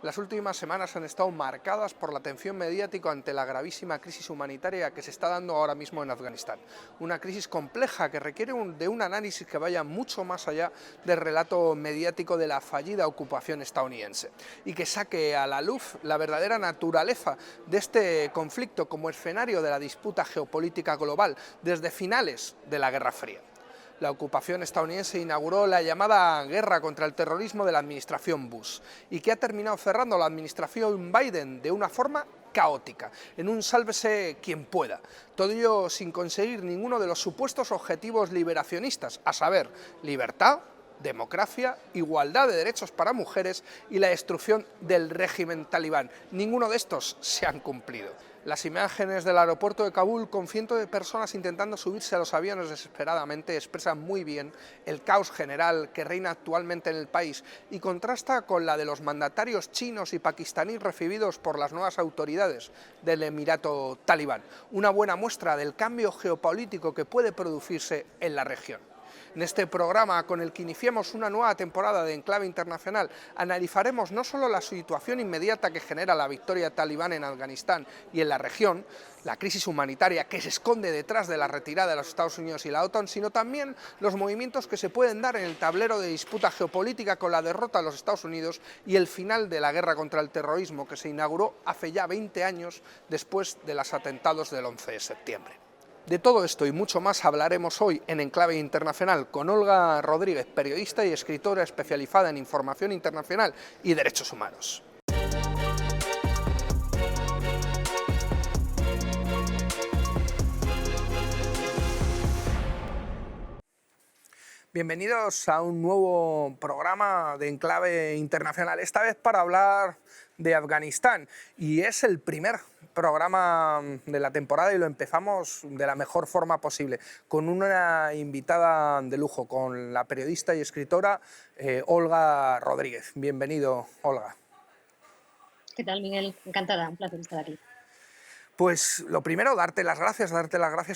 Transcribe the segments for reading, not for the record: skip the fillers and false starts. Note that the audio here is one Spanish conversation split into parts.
Las últimas semanas han estado marcadas por la atención mediática ante la gravísima crisis humanitaria que se está dando ahora mismo en Afganistán. Una crisis compleja que requiere de un análisis que vaya mucho más allá del relato mediático de la fallida ocupación estadounidense y que saque a la luz la verdadera naturaleza de este conflicto como escenario de la disputa geopolítica global desde finales de la Guerra Fría. La ocupación estadounidense inauguró la llamada guerra contra el terrorismo de la administración Bush y que ha terminado cerrando la administración Biden de una forma caótica, en un sálvese quien pueda. Todo ello sin conseguir ninguno de los supuestos objetivos liberacionistas, a saber, libertad, democracia, igualdad de derechos para mujeres y la destrucción del régimen talibán. Ninguno de estos se han cumplido. Las imágenes del aeropuerto de Kabul con cientos de personas intentando subirse a los aviones desesperadamente expresan muy bien el caos general que reina actualmente en el país y contrasta con la de los mandatarios chinos y pakistaníes recibidos por las nuevas autoridades del Emirato talibán. Una buena muestra del cambio geopolítico que puede producirse en la región. En este programa, con el que iniciamos una nueva temporada de Enclave Internacional, analizaremos no solo la situación inmediata que genera la victoria talibán en Afganistán y en la región, la crisis humanitaria que se esconde detrás de la retirada de los Estados Unidos y la OTAN, sino también los movimientos que se pueden dar en el tablero de disputa geopolítica con la derrota de los Estados Unidos y el final de la guerra contra el terrorismo que se inauguró hace ya 20 años después de los atentados del 11 de septiembre. De todo esto y mucho más hablaremos hoy en Enclave Internacional con Olga Rodríguez, periodista y escritora especializada en información internacional y derechos humanos. Bienvenidos a un nuevo programa de Enclave Internacional, esta vez para hablar de Afganistán, y es el primer programa de la temporada y lo empezamos de la mejor forma posible, con una invitada de lujo, con la periodista y escritora Olga Rodríguez. Bienvenido, Olga. ¿Qué tal, Miguel? Encantada, un placer estar aquí. Pues lo primero, darte las gracias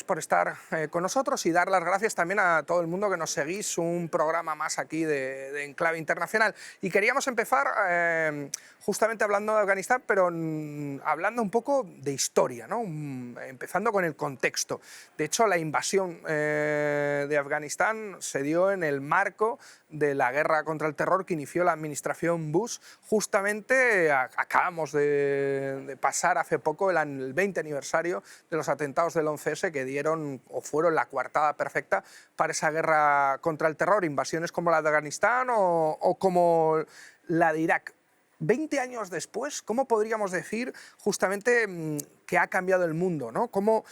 por estar con nosotros y dar las gracias también a todo el mundo que nos seguís, un programa más aquí de Enclave Internacional. Y queríamos empezar justamente hablando de Afganistán, pero hablando un poco de historia, ¿no? Empezando con el contexto. De hecho, la invasión de Afganistán se dio en el marco de la guerra contra el terror que inició la administración Bush. Justamente acabamos de pasar hace poco el 20 aniversario de los atentados del 11S que dieron o fueron la coartada perfecta para esa guerra contra el terror, invasiones como la de Afganistán o como la de Irak. 20 años después, ¿cómo podríamos decir justamente que ha cambiado el mundo, ¿no? ¿Cómo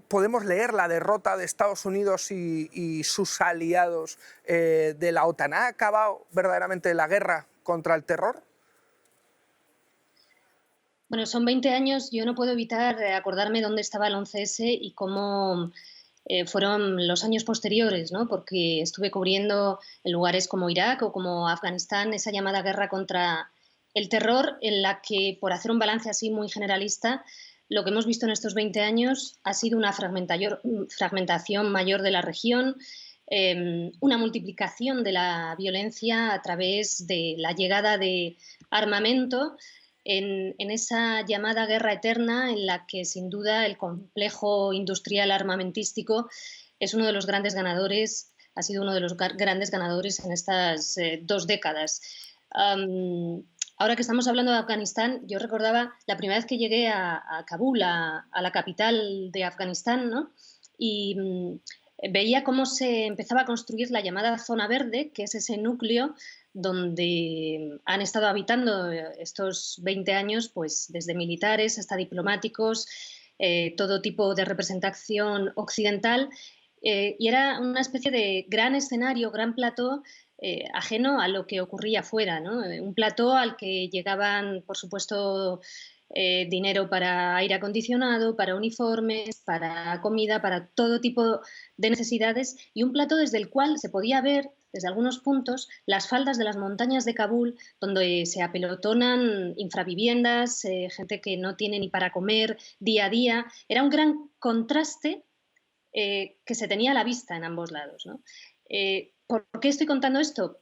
podemos leer la derrota de Estados Unidos y sus aliados de la OTAN? ¿Ha acabado verdaderamente la guerra contra el terror? Bueno, son 20 años, yo no puedo evitar acordarme dónde estaba el 11S y cómo fueron los años posteriores, ¿no? Porque estuve cubriendo en lugares como Irak o como Afganistán esa llamada guerra contra el terror, en la que, por hacer un balance así muy generalista, lo que hemos visto en estos 20 años ha sido una fragmentación mayor de la región, una multiplicación de la violencia a través de la llegada de armamento en esa llamada guerra eterna en la que sin duda el complejo industrial armamentístico es uno de los grandes ganadores, ha sido uno de los grandes ganadores en estas 2 décadas. Ahora que estamos hablando de Afganistán, yo recordaba la primera vez que llegué a Kabul, a la capital de Afganistán, ¿no? Y veía cómo se empezaba a construir la llamada zona verde, que es ese núcleo donde han estado habitando estos 20 años, pues desde militares hasta diplomáticos, todo tipo de representación occidental, y era una especie de gran escenario, gran plató, ajeno a lo que ocurría afuera, ¿no? Un plató al que llegaban, por supuesto, dinero para aire acondicionado, para uniformes, para comida, para todo tipo de necesidades, y un plató desde el cual se podía ver desde algunos puntos las faldas de las montañas de Kabul, donde se apelotonan infraviviendas, gente que no tiene ni para comer día a día. Era un gran contraste que se tenía a la vista en ambos lados, ¿no? ¿Por qué estoy contando esto?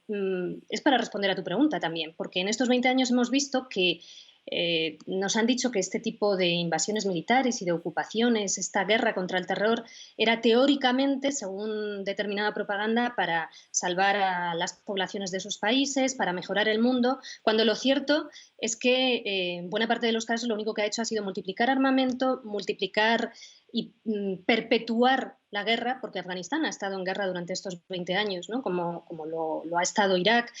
Es para responder a tu pregunta también, porque en estos 20 años hemos visto que nos han dicho que este tipo de invasiones militares y de ocupaciones, esta guerra contra el terror, era teóricamente, según determinada propaganda, para salvar a las poblaciones de esos países, para mejorar el mundo, cuando lo cierto es que en buena parte de los casos lo único que ha hecho ha sido multiplicar armamento, multiplicar y perpetuar la guerra, porque Afganistán ha estado en guerra durante estos 20 años, ¿no? como lo ha estado Irak.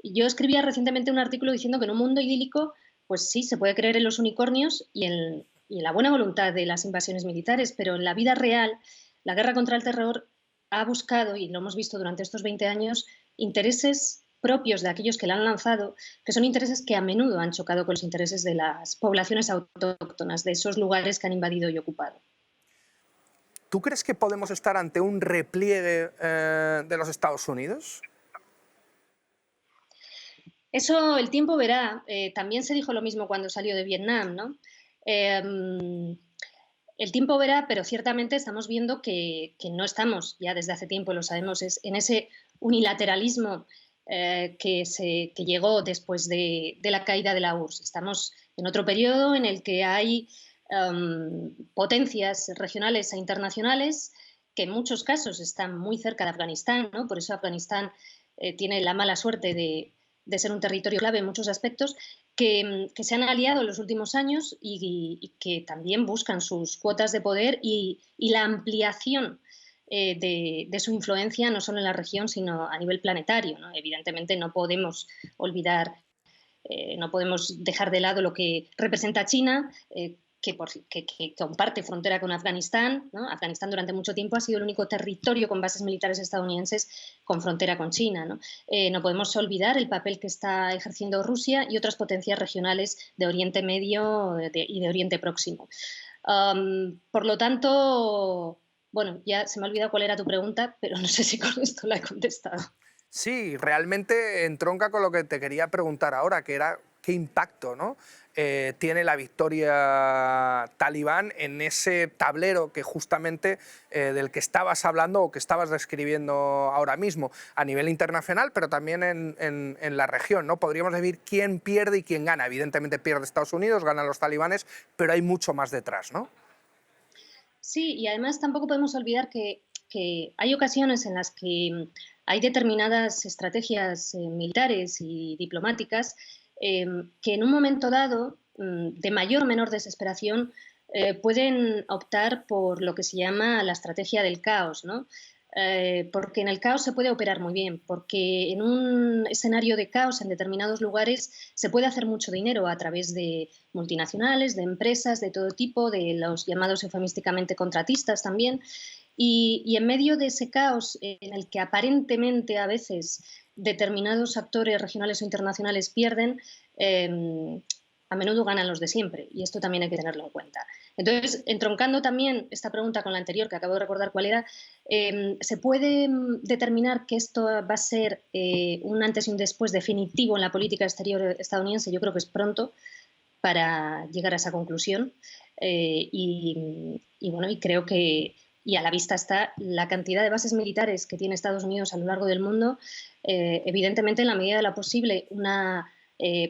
Yo escribía recientemente un artículo diciendo que en un mundo idílico, pues sí, se puede creer en los unicornios y en la buena voluntad de las invasiones militares, pero en la vida real, la guerra contra el terror ha buscado, y lo hemos visto durante estos 20 años, intereses propios de aquellos que la han lanzado, que son intereses que a menudo han chocado con los intereses de las poblaciones autóctonas de esos lugares que han invadido y ocupado. ¿Tú crees que podemos estar ante un repliegue de los Estados Unidos? Eso el tiempo verá. También se dijo lo mismo cuando salió de Vietnam, ¿no? El tiempo verá, pero ciertamente estamos viendo que no estamos, ya desde hace tiempo lo sabemos, en ese unilateralismo que llegó después de la caída de la URSS. Estamos en otro periodo en el que hay potencias regionales e internacionales que en muchos casos están muy cerca de Afganistán, ¿no? Por eso Afganistán tiene la mala suerte de ser un territorio clave en muchos aspectos, que se han aliado en los últimos años y que también buscan sus cuotas de poder y la ampliación de su influencia no solo en la región, sino a nivel planetario, ¿no? Evidentemente no podemos olvidar, no podemos dejar de lado lo que representa China, que comparte frontera con Afganistán, ¿no? Afganistán durante mucho tiempo ha sido el único territorio con bases militares estadounidenses con frontera con China, ¿no? No podemos olvidar el papel que está ejerciendo Rusia y otras potencias regionales de Oriente Medio y de Oriente Próximo. Por lo tanto, bueno, ya se me ha olvidado cuál era tu pregunta, pero no sé si con esto la he contestado. Sí, realmente entronca con lo que te quería preguntar ahora, que era qué impacto, ¿no? Tiene la victoria talibán en ese tablero que justamente del que estabas hablando o que estabas describiendo ahora mismo a nivel internacional, pero también en la región, ¿no? Podríamos decir quién pierde y quién gana. Evidentemente pierde Estados Unidos, ganan los talibanes, pero hay mucho más detrás, ¿no? Sí, y además tampoco podemos olvidar que hay ocasiones en las que hay determinadas estrategias militares y diplomáticas que en un momento dado, de mayor o menor desesperación, pueden optar por lo que se llama la estrategia del caos, ¿no? Porque en el caos se puede operar muy bien, porque en un escenario de caos en determinados lugares se puede hacer mucho dinero a través de multinacionales, de empresas de todo tipo, de los llamados eufemísticamente contratistas también, y en medio de ese caos en el que aparentemente a veces determinados actores regionales o internacionales pierden, a menudo ganan los de siempre, y esto también hay que tenerlo en cuenta. Entonces, entroncando también esta pregunta con la anterior, que acabo de recordar cuál era, ¿se puede determinar que esto va a ser un antes y un después definitivo en la política exterior estadounidense? Yo creo que es pronto para llegar a esa conclusión bueno, y creo que y a la vista está la cantidad de bases militares que tiene Estados Unidos a lo largo del mundo. Evidentemente, en la medida de lo posible, una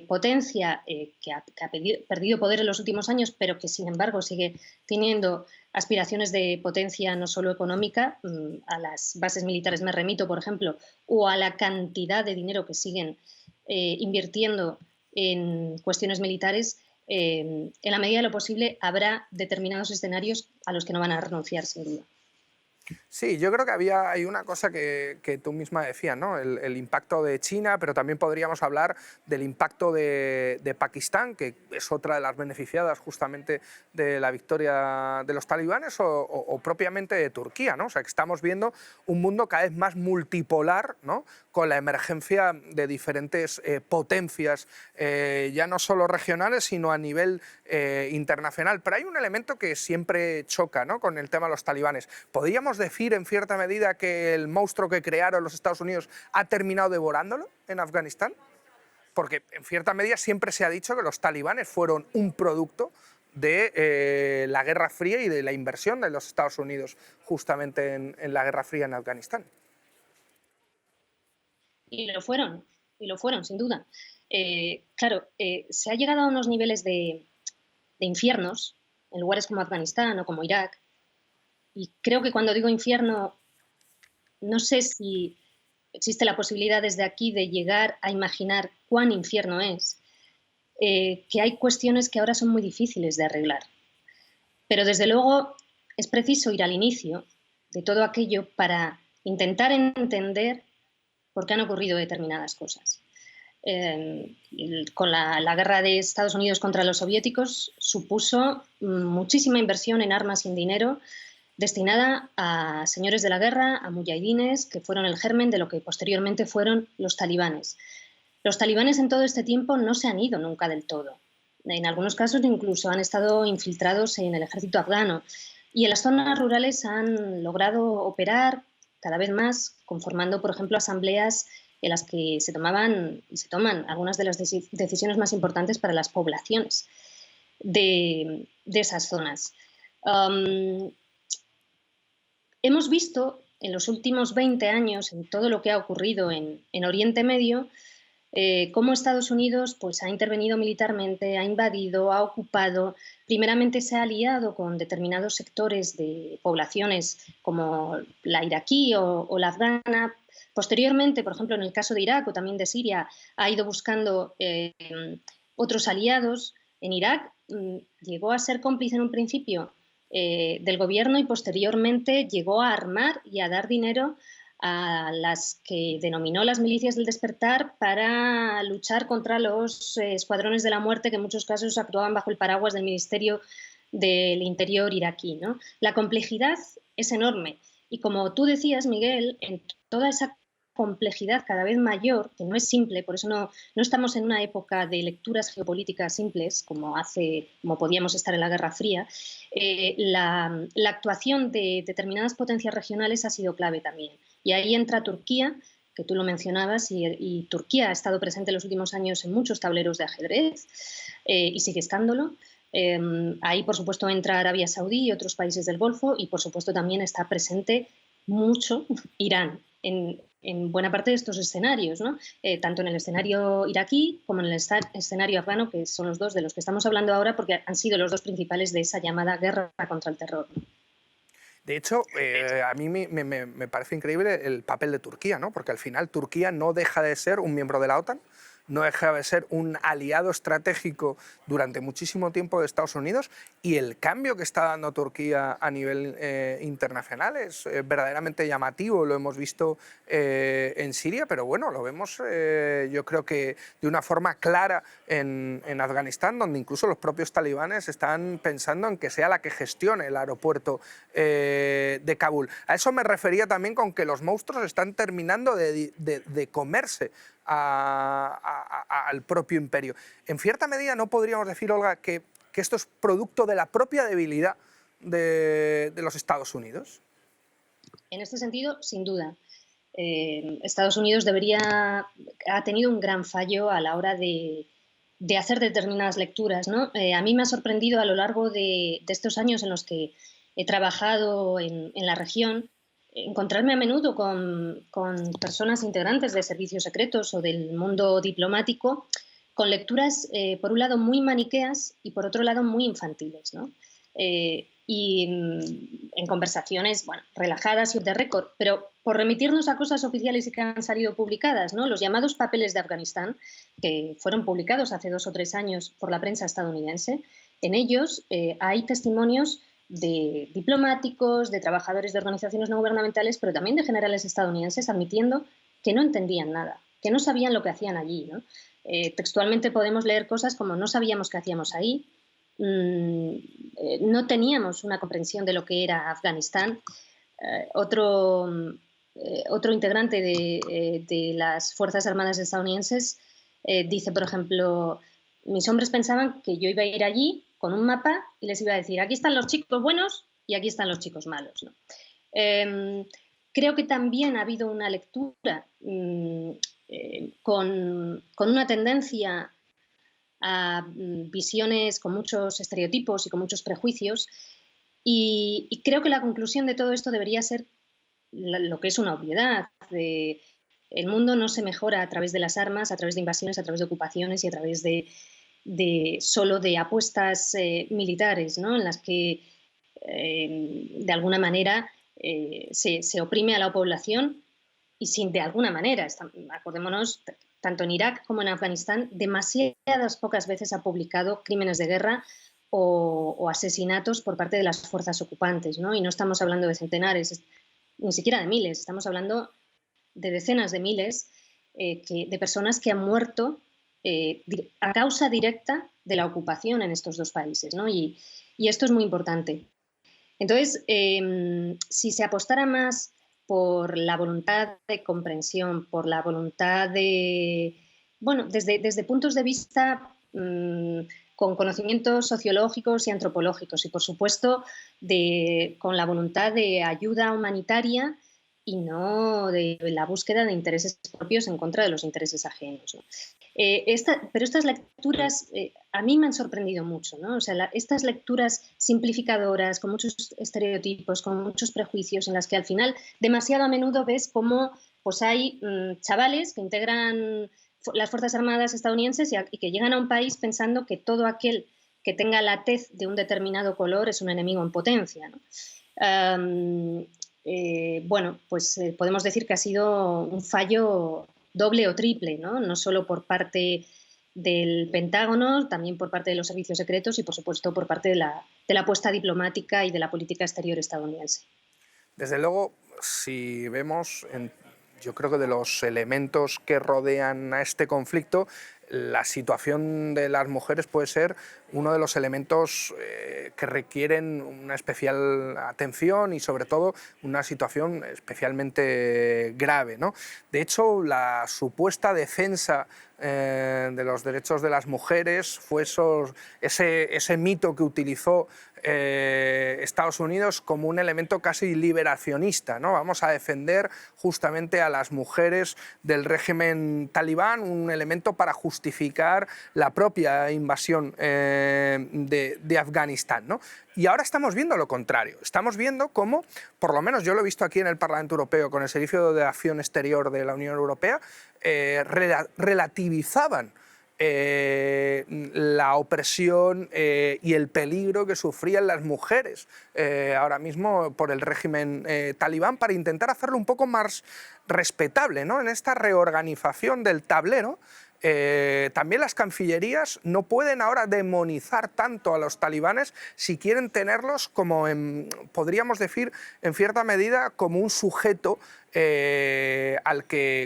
potencia que ha perdido poder en los últimos años, pero que sin embargo sigue teniendo aspiraciones de potencia no solo económica, a las bases militares me remito, por ejemplo, o a la cantidad de dinero que siguen invirtiendo en cuestiones militares. En la medida de lo posible habrá determinados escenarios a los que no van a renunciar, sin duda. Sí, yo creo que hay una cosa que tú misma decías, ¿no? El impacto de China, pero también podríamos hablar del impacto de Pakistán, que es otra de las beneficiadas justamente de la victoria de los talibanes, o propiamente de Turquía, ¿no? O sea, que estamos viendo un mundo cada vez más multipolar, ¿no? Con la emergencia de diferentes potencias, ya no solo regionales, sino a nivel internacional. Pero hay un elemento que siempre choca, ¿no? Con el tema de los talibanes. ¿Podríamos decir en cierta medida que el monstruo que crearon los Estados Unidos ha terminado devorándolo en Afganistán? Porque en cierta medida siempre se ha dicho que los talibanes fueron un producto de la Guerra Fría y de la inversión de los Estados Unidos justamente en la Guerra Fría en Afganistán. y lo fueron, sin duda. Claro, se ha llegado a unos niveles de infiernos en lugares como Afganistán o como Irak, y creo que cuando digo infierno, no sé si existe la posibilidad desde aquí de llegar a imaginar cuán infierno es, que hay cuestiones que ahora son muy difíciles de arreglar. Pero desde luego es preciso ir al inicio de todo aquello para intentar entender por qué han ocurrido determinadas cosas. Con la guerra de Estados Unidos contra los soviéticos supuso muchísima inversión en armas y en dinero destinada a señores de la guerra, a mujahidines, que fueron el germen de lo que posteriormente fueron los talibanes. Los talibanes en todo este tiempo no se han ido nunca del todo. En algunos casos incluso han estado infiltrados en el ejército afgano y en las zonas rurales han logrado operar cada vez más, conformando, por ejemplo, asambleas en las que se tomaban y se toman algunas de las decisiones más importantes para las poblaciones de esas zonas. Hemos visto en los últimos 20 años, en todo lo que ha ocurrido en Oriente Medio, cómo Estados Unidos pues, ha intervenido militarmente, ha invadido, ha ocupado, primeramente se ha aliado con determinados sectores de poblaciones como la iraquí o la afgana. Posteriormente, por ejemplo, en el caso de Irak o también de Siria, ha ido buscando otros aliados. En Irak llegó a ser cómplice en un principio del gobierno y posteriormente llegó a armar y a dar dinero a las que denominó las milicias del despertar para luchar contra los escuadrones de la muerte que en muchos casos actuaban bajo el paraguas del Ministerio del Interior iraquí, ¿no? La complejidad es enorme y como tú decías, Miguel, en toda esa complejidad cada vez mayor, que no es simple, por eso no estamos en una época de lecturas geopolíticas simples, como podíamos estar en la Guerra Fría, la actuación de determinadas potencias regionales ha sido clave también. Y ahí entra Turquía, que tú lo mencionabas, y Turquía ha estado presente en los últimos años en muchos tableros de ajedrez y sigue estándolo. Ahí, por supuesto, entra Arabia Saudí y otros países del Golfo y, por supuesto, también está presente mucho Irán en buena parte de estos escenarios, ¿no? Tanto en el escenario iraquí como en el escenario afgano, que son los dos de los que estamos hablando ahora, porque han sido los dos principales de esa llamada guerra contra el terror, ¿no? De hecho, a mí me parece increíble el papel de Turquía, ¿no? Porque al final Turquía no deja de ser un miembro de la OTAN, no deja de ser un aliado estratégico durante muchísimo tiempo de Estados Unidos, y el cambio que está dando Turquía a nivel internacional es verdaderamente llamativo. Lo hemos visto en Siria, pero bueno, lo vemos yo creo que de una forma clara en Afganistán, donde incluso los propios talibanes están pensando en que sea la que gestione el aeropuerto de Kabul. A eso me refería también con que los monstruos están terminando de comerse al propio imperio. En cierta medida, ¿no podríamos decir, Olga, que esto es producto de la propia debilidad de los Estados Unidos? En este sentido, sin duda. Estados Unidos ha tenido un gran fallo a la hora de hacer determinadas lecturas, ¿no? A mí me ha sorprendido a lo largo de estos años en los que he trabajado en la región, encontrarme a menudo con personas integrantes de servicios secretos o del mundo diplomático con lecturas, por un lado, muy maniqueas y por otro lado, muy infantiles, ¿no? En conversaciones, bueno, relajadas y de récord, pero por remitirnos a cosas oficiales y que han salido publicadas, ¿no? Los llamados papeles de Afganistán, que fueron publicados hace 2 o 3 años por la prensa estadounidense, en ellos hay testimonios de diplomáticos, de trabajadores de organizaciones no gubernamentales, pero también de generales estadounidenses admitiendo que no entendían nada, que no sabían lo que hacían allí, ¿no? Textualmente podemos leer cosas como no sabíamos qué hacíamos ahí, no teníamos una comprensión de lo que era Afganistán. Otro integrante de las Fuerzas Armadas estadounidenses dice, por ejemplo, mis hombres pensaban que yo iba a ir allí con un mapa y les iba a decir, aquí están los chicos buenos y aquí están los chicos malos, ¿no? Creo que también ha habido una lectura con una tendencia a visiones con muchos estereotipos y con muchos prejuicios, y creo que la conclusión de todo esto debería ser lo que es una obviedad. el mundo no se mejora a través de las armas, a través de invasiones, a través de ocupaciones y a través de solo de apuestas militares, ¿no? En las que de alguna manera se oprime a la población y sin de alguna manera, acordémonos, tanto en Irak como en Afganistán, demasiadas pocas veces ha publicado crímenes de guerra o asesinatos por parte de las fuerzas ocupantes, ¿no? Y no estamos hablando de centenares, ni siquiera de miles, estamos hablando de decenas de miles de personas que han muerto a causa directa de la ocupación en estos dos países, ¿no? Y esto es muy importante. Entonces, si se apostara más por la voluntad de comprensión, por la voluntad de, bueno, desde puntos de vista con conocimientos sociológicos y antropológicos y, por supuesto, con la voluntad de ayuda humanitaria y no de la búsqueda de intereses propios en contra de los intereses ajenos, ¿no? Pero estas lecturas a mí me han sorprendido mucho, ¿no? O sea, estas lecturas simplificadoras, con muchos estereotipos, con muchos prejuicios, en las que al final demasiado a menudo ves cómo pues hay chavales que integran las Fuerzas Armadas estadounidenses y que llegan a un país pensando que todo aquel que tenga la tez de un determinado color es un enemigo en potencia, ¿no? Bueno, pues podemos decir que ha sido un fallo doble o triple, ¿no? No solo por parte del Pentágono, también por parte de los servicios secretos y, por supuesto, por parte de la apuesta diplomática y de la política exterior estadounidense. Desde luego, si vemos, yo creo que de los elementos que rodean a este conflicto, la situación de las mujeres puede ser uno de los elementos que requieren una especial atención y sobre todo una situación especialmente grave, ¿no? De hecho, la supuesta defensa de los derechos de las mujeres fue ese mito que utilizó Estados Unidos como un elemento casi liberacionista, ¿no? Vamos a defender justamente a las mujeres del régimen talibán, un elemento para justificar la propia invasión de Afganistán, ¿no? Y ahora estamos viendo lo contrario, estamos viendo cómo, por lo menos yo lo he visto aquí en el Parlamento Europeo con el Servicio de Acción Exterior de la Unión Europea, relativizaban la opresión y el peligro que sufrían las mujeres ahora mismo por el régimen talibán para intentar hacerlo un poco más respetable, ¿no? En esta reorganización del tablero. También las cancillerías no pueden ahora demonizar tanto a los talibanes si quieren tenerlos como, podríamos decir, en cierta medida, como un sujeto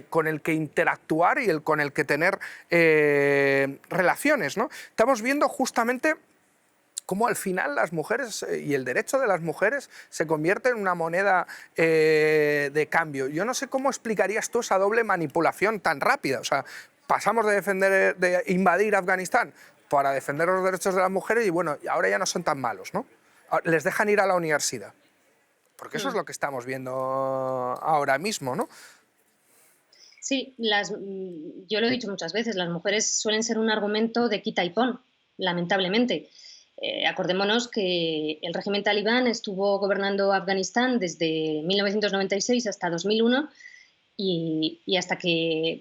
con el que interactuar y con el que tener relaciones, ¿no? Estamos viendo justamente cómo al final las mujeres y el derecho de las mujeres se convierte en una moneda de cambio. Yo no sé cómo explicarías tú esa doble manipulación tan rápida. O sea, pasamos de invadir Afganistán para defender los derechos de las mujeres y bueno, ahora ya no son tan malos, ¿no? Les dejan ir a la universidad. Porque eso es lo que estamos viendo ahora mismo, ¿no? Sí, yo lo he dicho muchas veces, las mujeres suelen ser un argumento de quita y pon, lamentablemente. Acordémonos que el régimen talibán estuvo gobernando Afganistán desde 1996 hasta 2001 y hasta que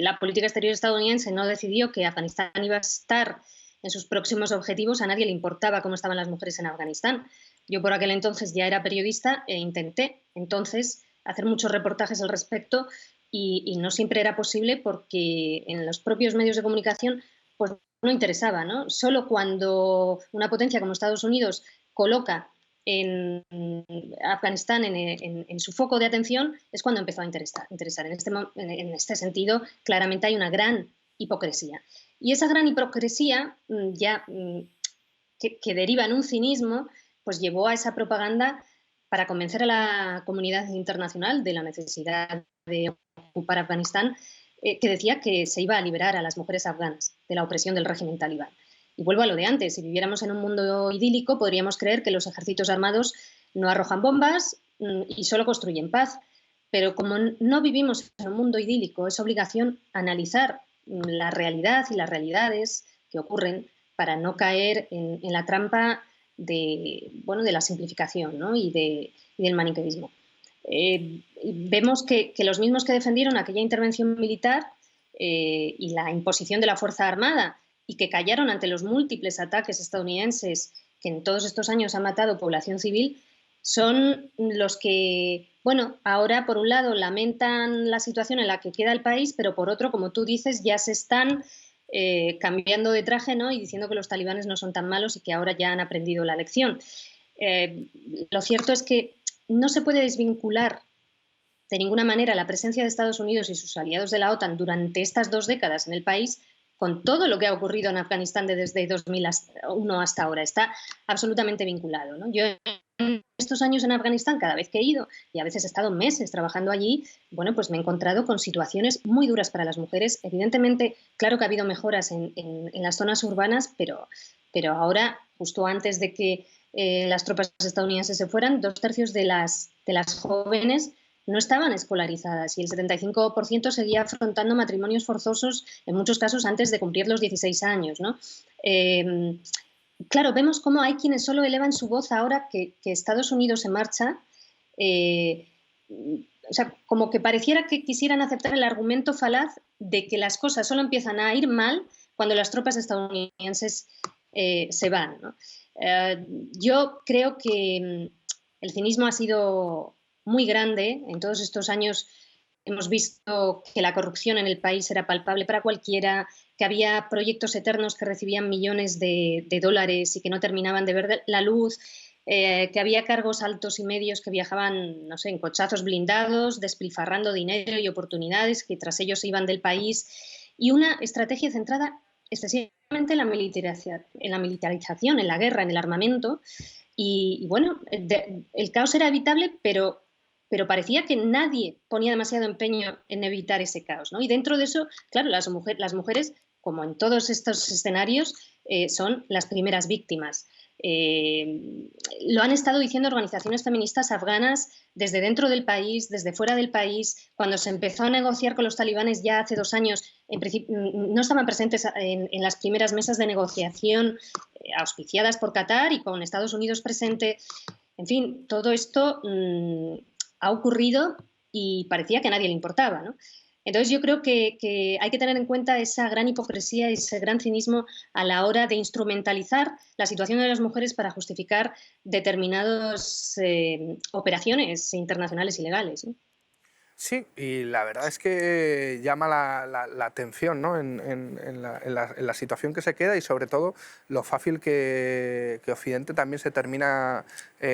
la política exterior estadounidense no decidió que Afganistán iba a estar en sus próximos objetivos, a nadie le importaba cómo estaban las mujeres en Afganistán. Yo por aquel entonces ya era periodista e intenté entonces hacer muchos reportajes al respecto y no siempre era posible porque en los propios medios de comunicación pues no interesaba, ¿no? Solo cuando una potencia como Estados Unidos coloca en Afganistán en su foco de atención es cuando empezó a interesar. En este sentido, claramente hay una gran hipocresía. Y esa gran hipocresía que deriva en un cinismo, pues llevó a esa propaganda para convencer a la comunidad internacional de la necesidad de ocupar Afganistán, que decía que se iba a liberar a las mujeres afganas de la opresión del régimen talibán. Y vuelvo a lo de antes, si viviéramos en un mundo idílico, podríamos creer que los ejércitos armados no arrojan bombas y solo construyen paz. Pero como no vivimos en un mundo idílico, es obligación analizar la realidad y las realidades que ocurren para no caer en la trampa de la simplificación, ¿no? y del maniqueísmo. Vemos que los mismos que defendieron aquella intervención militar y la imposición de la Fuerza Armada y que callaron ante los múltiples ataques estadounidenses que en todos estos años han matado población civil, son los que, bueno, ahora por un lado lamentan la situación en la que queda el país, pero por otro, como tú dices, ya se están cambiando de traje, ¿no? Y diciendo que los talibanes no son tan malos y que ahora ya han aprendido la lección. Lo cierto es que no se puede desvincular de ninguna manera la presencia de Estados Unidos y sus aliados de la OTAN durante estas 2 décadas en el país con todo lo que ha ocurrido en Afganistán desde 2001 hasta ahora. Está absolutamente vinculado, ¿no? Yo en estos años en Afganistán, cada vez que he ido, y a veces he estado meses trabajando allí, bueno, pues me he encontrado con situaciones muy duras para las mujeres. Evidentemente, claro que ha habido mejoras en las zonas urbanas, pero ahora, justo antes de que las tropas estadounidenses se fueran, 2/3 de las jóvenes no estaban escolarizadas y el 75% seguía afrontando matrimonios forzosos, en muchos casos antes de cumplir los 16 años, ¿no? Claro, vemos cómo hay quienes solo elevan su voz ahora que Estados Unidos se marcha, eh, o sea, como que pareciera que quisieran aceptar el argumento falaz de que las cosas solo empiezan a ir mal cuando las tropas estadounidenses se van, ¿no? Yo creo que el cinismo ha sido muy grande. En todos estos años hemos visto que la corrupción en el país era palpable para cualquiera, que había proyectos eternos que recibían millones de dólares y que no terminaban de ver la luz, que había cargos altos y medios que viajaban, no sé, en cochazos blindados, despilfarrando dinero y oportunidades que tras ellos se iban del país, y una estrategia centrada excesivamente en la militarización, en la guerra, en el armamento. Y bueno, el caos era evitable, pero parecía que nadie ponía demasiado empeño en evitar ese caos, ¿no? Y dentro de eso, claro, las mujeres, como en todos estos escenarios, son las primeras víctimas. Lo han estado diciendo organizaciones feministas afganas desde dentro del país, desde fuera del país. Cuando se empezó a negociar con los talibanes ya hace 2 años, en principio, no estaban presentes en las primeras mesas de negociación auspiciadas por Qatar y con Estados Unidos presente. En fin, todo esto ha ocurrido y parecía que a nadie le importaba, ¿no? Entonces yo creo que hay que tener en cuenta esa gran hipocresía y ese gran cinismo a la hora de instrumentalizar la situación de las mujeres para justificar determinadas operaciones internacionales ilegales, ¿no? Sí, y la verdad es que llama la atención, ¿no? En la situación que se queda y sobre todo lo fácil que Occidente también se termina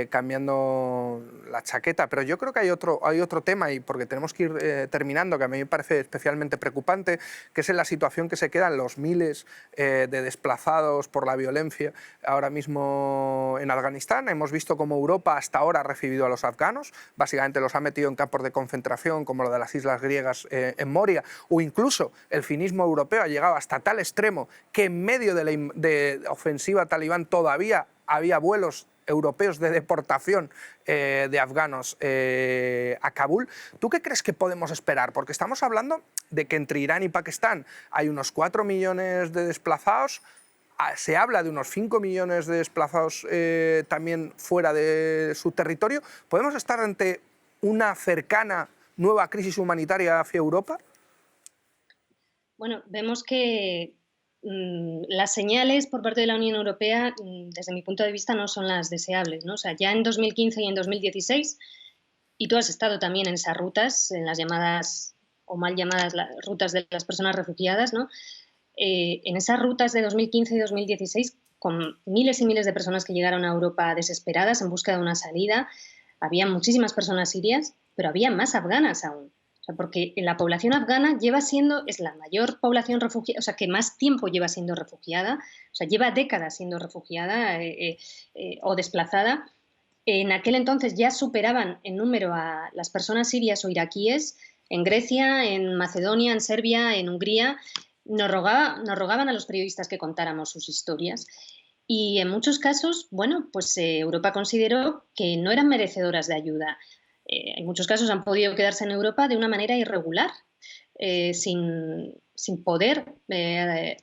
cambiando la chaqueta. Pero yo creo que hay otro tema, y porque tenemos que ir terminando, que a mí me parece especialmente preocupante, que es en la situación que se quedan los miles de desplazados por la violencia ahora mismo en Afganistán. Hemos visto cómo Europa hasta ahora ha recibido a los afganos, básicamente los ha metido en campos de concentración como lo de las islas griegas en Moria, o incluso el cinismo europeo ha llegado hasta tal extremo que en medio de la ofensiva talibán todavía había vuelos europeos de deportación de afganos a Kabul. ¿Tú qué crees que podemos esperar? Porque estamos hablando de que entre Irán y Pakistán hay unos 4 millones de desplazados. Se habla de unos 5 millones de desplazados también fuera de su territorio. ¿Podemos estar ante una cercana nueva crisis humanitaria hacia Europa? Bueno, vemos que las señales por parte de la Unión Europea, desde mi punto de vista, no son las deseables, ¿no? O sea, ya en 2015 y en 2016, y tú has estado también en esas rutas, en las llamadas o mal llamadas rutas de las personas refugiadas, ¿no? En esas rutas de 2015 y 2016, con miles y miles de personas que llegaron a Europa desesperadas en busca de una salida, había muchísimas personas sirias, pero había más afganas aún. O sea, porque la población afgana es la mayor población refugiada, o sea, que más tiempo lleva siendo refugiada, o sea, lleva décadas siendo refugiada o desplazada. En aquel entonces ya superaban en número a las personas sirias o iraquíes en Grecia, en Macedonia, en Serbia, en Hungría. Nos rogaban a los periodistas que contáramos sus historias. Y en muchos casos, bueno, pues Europa consideró que no eran merecedoras de ayuda. En muchos casos han podido quedarse en Europa de una manera irregular, sin poder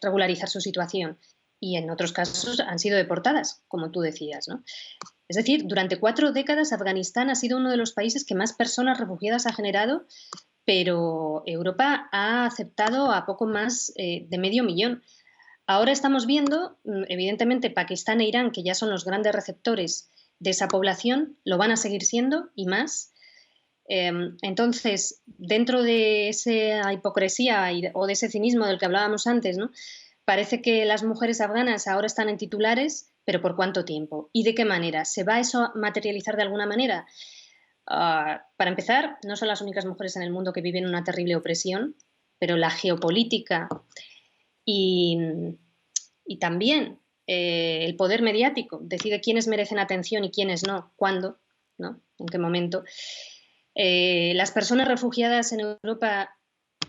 regularizar su situación. Y en otros casos han sido deportadas, como tú decías, ¿no? Es decir, durante 4 décadas Afganistán ha sido uno de los países que más personas refugiadas ha generado, pero Europa ha aceptado a poco más de medio millón. Ahora estamos viendo, evidentemente, Pakistán e Irán, que ya son los grandes receptores de esa población, lo van a seguir siendo y más. Entonces, dentro de esa hipocresía o de ese cinismo del que hablábamos antes, ¿no? Parece que las mujeres afganas ahora están en titulares, pero ¿por cuánto tiempo? ¿Y de qué manera? ¿Se va eso a materializar de alguna manera? Para empezar, no son las únicas mujeres en el mundo que viven una terrible opresión, pero la geopolítica y, y también el poder mediático decide quiénes merecen atención y quiénes no, cuándo, ¿no? En qué momento. Las personas refugiadas en Europa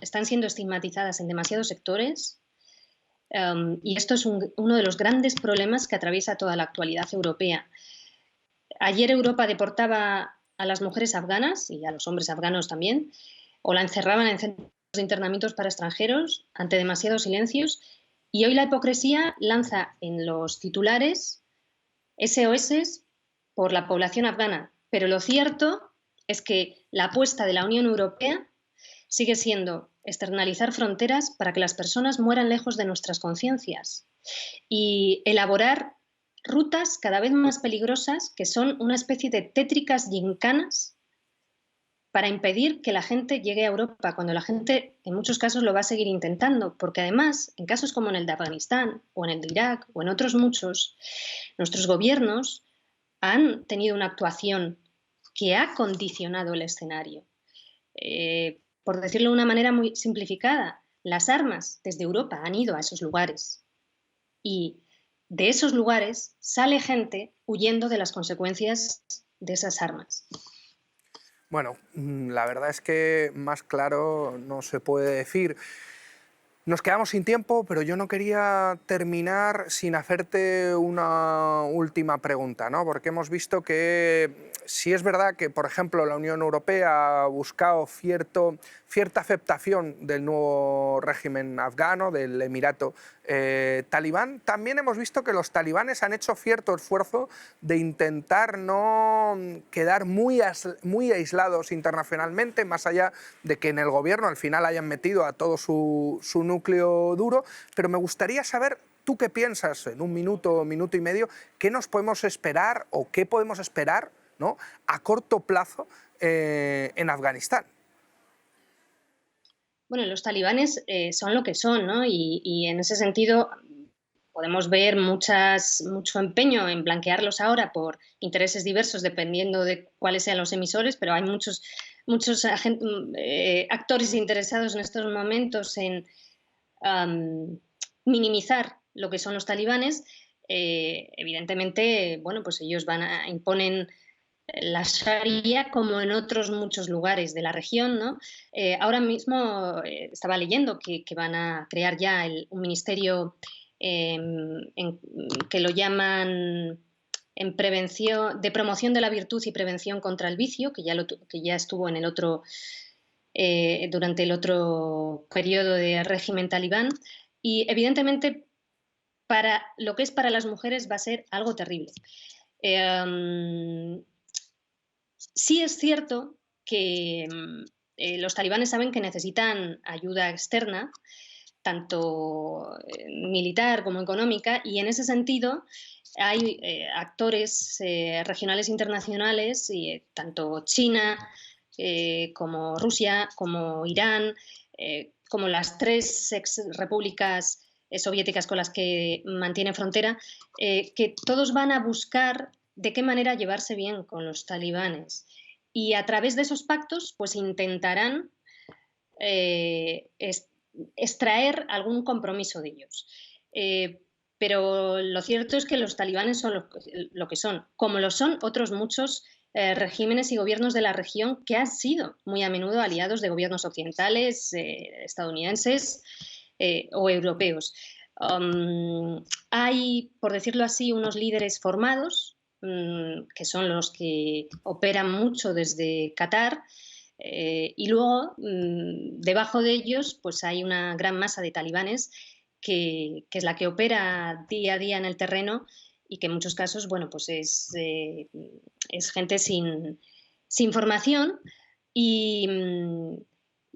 están siendo estigmatizadas en demasiados sectores, y esto es uno de los grandes problemas que atraviesa toda la actualidad europea. Ayer Europa deportaba a las mujeres afganas y a los hombres afganos también, o la encerraban en centros de internamientos para extranjeros ante demasiados silencios, y hoy la hipocresía lanza en los titulares SOS por la población afgana. Pero lo cierto es que la apuesta de la Unión Europea sigue siendo externalizar fronteras para que las personas mueran lejos de nuestras conciencias y elaborar rutas cada vez más peligrosas que son una especie de tétricas gincanas para impedir que la gente llegue a Europa, cuando la gente en muchos casos lo va a seguir intentando, porque además, en casos como en el de Afganistán o en el de Irak o en otros muchos, nuestros gobiernos han tenido una actuación que ha condicionado el escenario. Por decirlo de una manera muy simplificada, las armas desde Europa han ido a esos lugares y de esos lugares sale gente huyendo de las consecuencias de esas armas. Bueno, la verdad es que más claro no se puede decir. Nos quedamos sin tiempo, pero yo no quería terminar sin hacerte una última pregunta, ¿no? Porque hemos visto que sí es verdad que, por ejemplo, la Unión Europea ha buscado cierta aceptación del nuevo régimen afgano, del Emirato talibán. También hemos visto que los talibanes han hecho cierto esfuerzo de intentar no quedar muy aislados internacionalmente, más allá de que en el gobierno al final hayan metido a todo su núcleo duro. Pero me gustaría saber, ¿tú qué piensas en un minuto, minuto y medio? ¿Qué nos podemos esperar o qué podemos esperar, ¿no?, a corto plazo en Afganistán? Bueno, los talibanes son lo que son, ¿no? Y en ese sentido podemos ver mucho empeño en blanquearlos ahora por intereses diversos, dependiendo de cuáles sean los emisores, pero hay muchos actores interesados en estos momentos en minimizar lo que son los talibanes. Evidentemente, bueno, pues ellos imponen la Sharia como en otros muchos lugares de la región, ¿no? Ahora mismo estaba leyendo que van a crear ya un ministerio que lo llaman en prevención, de promoción de la virtud y prevención contra el vicio, que ya estuvo en el otro, durante el otro periodo de régimen talibán. Y evidentemente para lo que es para las mujeres va a ser algo terrible. Sí es cierto que los talibanes saben que necesitan ayuda externa, tanto militar como económica, y en ese sentido hay actores regionales e internacionales, tanto China como Rusia, como Irán, como las 3 ex repúblicas soviéticas con las que mantiene frontera, que todos van a buscar de qué manera llevarse bien con los talibanes. Y a través de esos pactos, pues intentarán extraer algún compromiso de ellos. Pero lo cierto es que los talibanes son lo que son, como lo son otros muchos regímenes y gobiernos de la región que han sido muy a menudo aliados de gobiernos occidentales, estadounidenses o europeos. Hay, por decirlo así, unos líderes formados, que son los que operan mucho desde Qatar, y luego, debajo de ellos, pues hay una gran masa de talibanes que es la que opera día a día en el terreno y que en muchos casos, bueno, pues es gente sin formación y,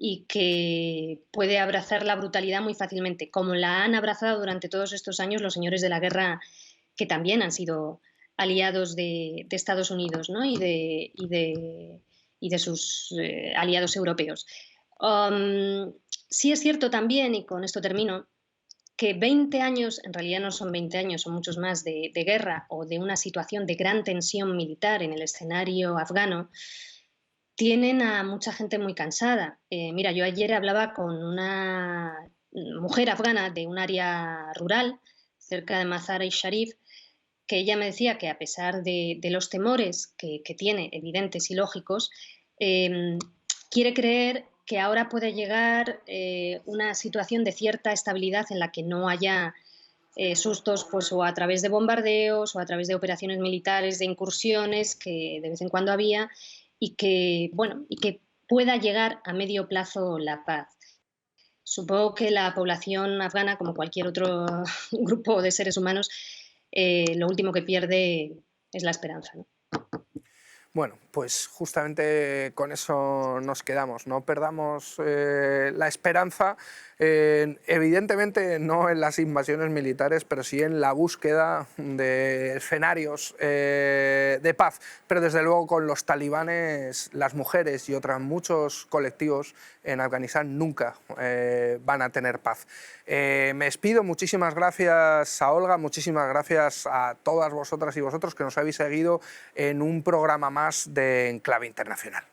y que puede abrazar la brutalidad muy fácilmente, como la han abrazado durante todos estos años los señores de la guerra, que también han sido aliados de Estados Unidos, ¿no? y de sus aliados europeos. Sí es cierto también, y con esto termino, que 20 años, en realidad no son 20 años, son muchos más, de guerra o de una situación de gran tensión militar en el escenario afgano, tienen a mucha gente muy cansada. Mira, yo ayer hablaba con una mujer afgana de un área rural, cerca de Mazar-e-Sharif, que ella me decía que a pesar de los temores que tiene, evidentes y lógicos, eh, quiere creer que ahora puede llegar una situación de cierta estabilidad en la que no haya sustos, pues, o a través de bombardeos o a través de operaciones militares, de incursiones que de vez en cuando había, y que, bueno, y que pueda llegar a medio plazo la paz. Supongo que la población afgana, como cualquier otro grupo de seres humanos, lo último que pierde es la esperanza, ¿no? Bueno, pues justamente con eso nos quedamos. No perdamos la esperanza, evidentemente no en las invasiones militares, pero sí en la búsqueda de escenarios de paz. Pero desde luego con los talibanes, las mujeres y otros muchos colectivos en Afganistán nunca van a tener paz. Me despido, muchísimas gracias a Olga, muchísimas gracias a todas vosotras y vosotros que nos habéis seguido en un programa más de Enclave Internacional.